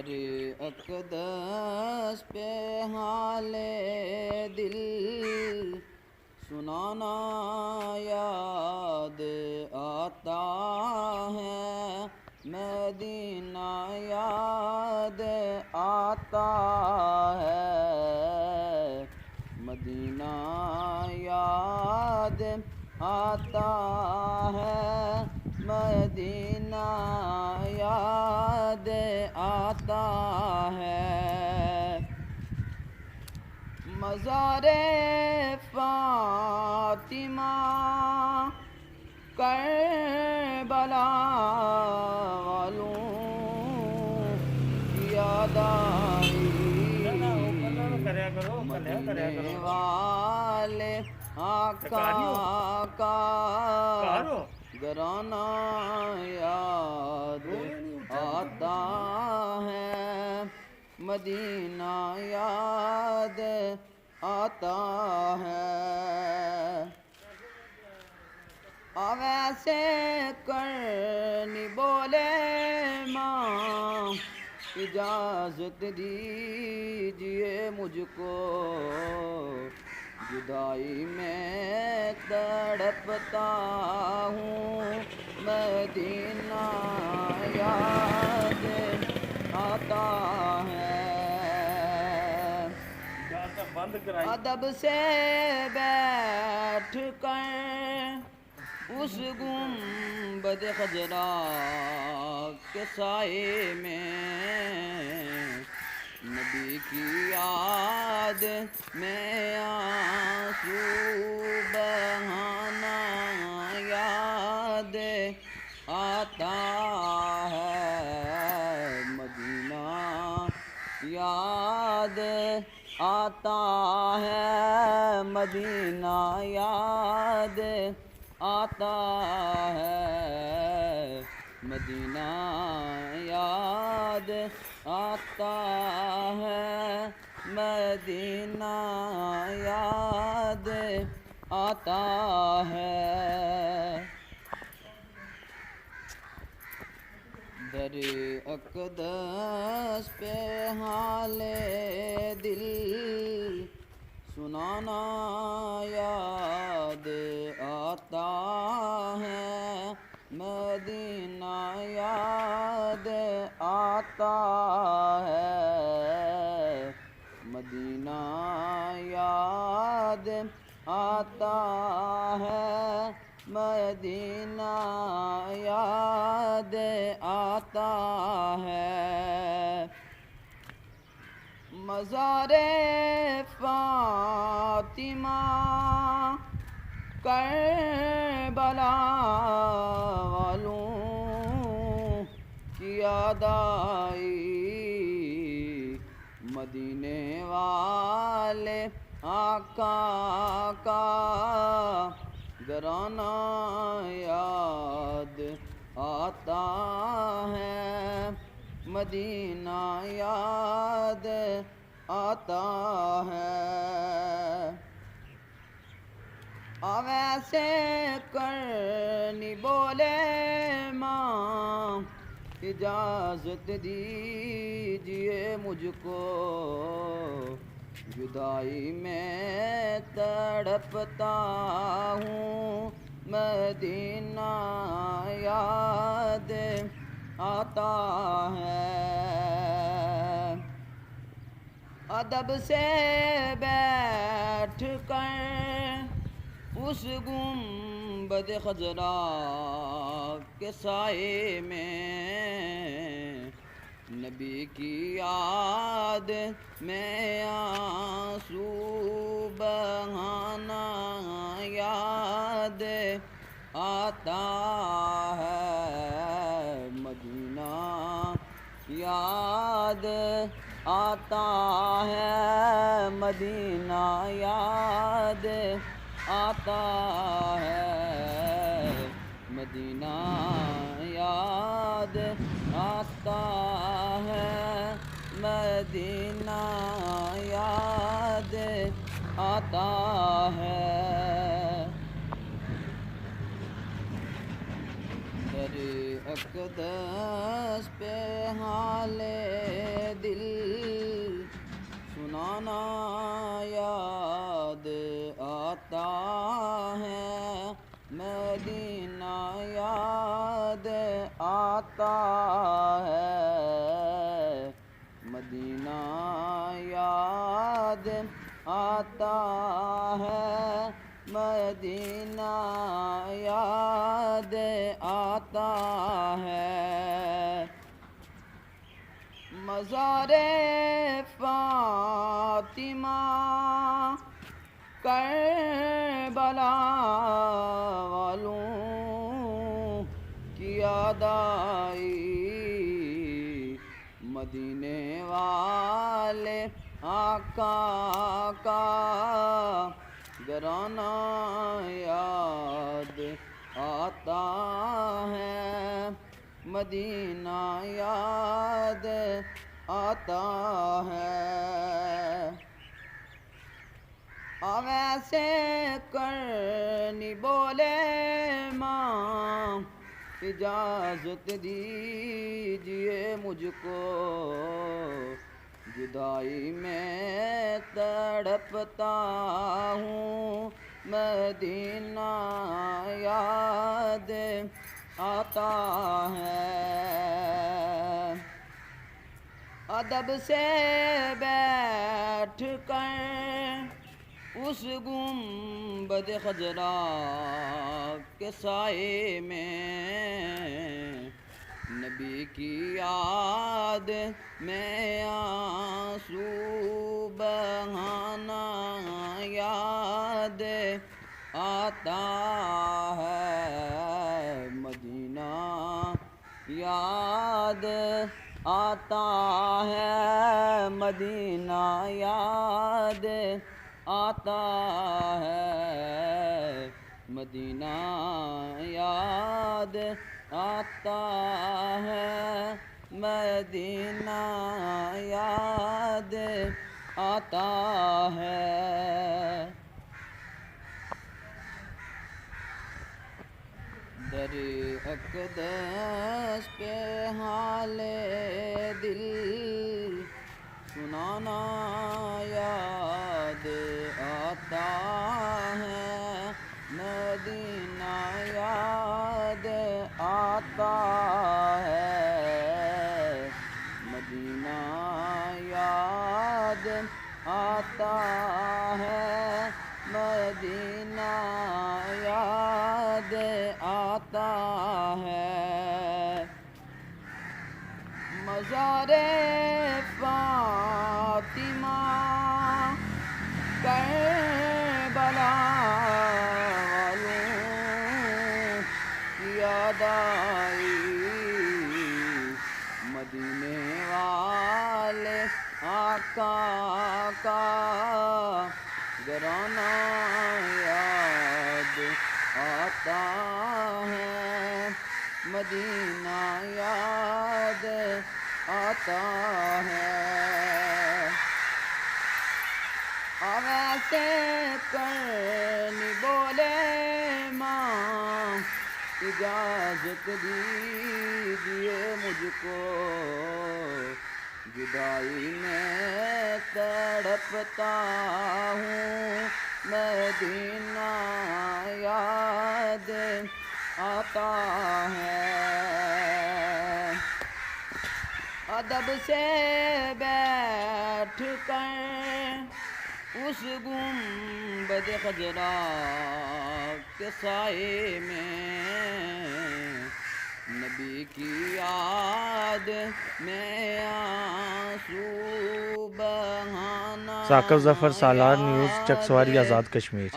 در اقدس پہ حال دل سنانا یاد آتا ہے، مدینہ یاد آتا ہے، مدینہ یاد آتا ہے، مدینہ یاد آتا ہے، مزار فاطمہ کربلا والوں کی یاد آئی، مدینے والے آقا کا گھرانہ یاد آتا ہے، مدینہ یاد آتا ہے، ویسے کرنی بولے ماں اجازت دیجیے مجھ کو، جدائی میں تڑپتا ہوں، مدینہ یاد آتا ہے، ادب سے بیٹھ کر اس گنبد خضرا کے سائے میں، نبی کی یاد میں آنسو بہانا یاد آتا ہے، مدینہ یاد آتا ہے، مدینہ یاد آتا ہے، مدینہ یاد آتا ہے، مدینہ یاد آتا ہے، در اقدس پہ حال دل سنانا یاد آتا ہے، مدینہ یاد آتا ہے، مدینہ یاد آتا ہے، مدینہ یاد آتا ہے، مزار فاطمہ کربلا والوں کی یاد آئی، مدینے والے آقا کا گھرانہ یاد آتا ہے، مدینہ یاد آتا ہے، ویسے کرنی بولے ماں اجازت دیجیے مجھ کو، جدائی میں تڑپتا ہوں، مدینہ یاد آتا ہے، ادب سے بیٹھ کر اس گنبد خضرا کے سائے میں، نبی کی یاد میں آنسو بہانا یاد آتا ہے، مدینہ یاد آتا ہے، مدینہ یاد آتا ہے، مدینہ یاد آتا ہے، مدینہ یاد آتا ہے، در اقدس پہ حال دل سنانا یاد آتا ہے، مدینہ یاد آتا ہے، مدینہ یاد آتا ہے، مدینہ یاد آتا ہے، مزار فاطمہ کربلا والوں کی یاد آئی، مدینے والے آقا کا گھرانہ یاد آتا ہے، مدینہ یاد آتا ہے، ویسے کرنی بولے ماں اجازت دیجیے مجھ کو، جدائی میں تڑپتا ہوں، مدینہ یاد آتا ہے، ادب سے بیٹھ کر اس گنبد خضرا کے سائے میں، نبی کی یاد میں آنسو بہانا یاد آتا ہے، مدینہ یاد آتا ہے، مدینہ یاد آتا ہے، مدینہ یاد آتا ہے، مدینہ یاد آتا ہے، در اقدس پہ حال دل سنانا یاد آتا ہے، مدینہ یاد آتا ہے، مدینہ یاد آتا ہے، مدینہ یاد آتا ہے، مزار فاطمہ کربلا والوں کی یاد آئی، مدینے والے آقا کا گھرانہ یاد آتا ہے، مدینہ یاد آتا ہے، ویسے کرنی بولے ماں اجازت دیجیے مجھ کو، جدائی میں تڑپتا ہوں، مدینہ یاد آتا ہے، ادب سے بیٹھ کر اس گنبد خضرا کے سائے میں، نبی کی یاد میں آنسو بہانا ثاقب ظفر سالار، نیوز چکسواری، آزاد کشمیر۔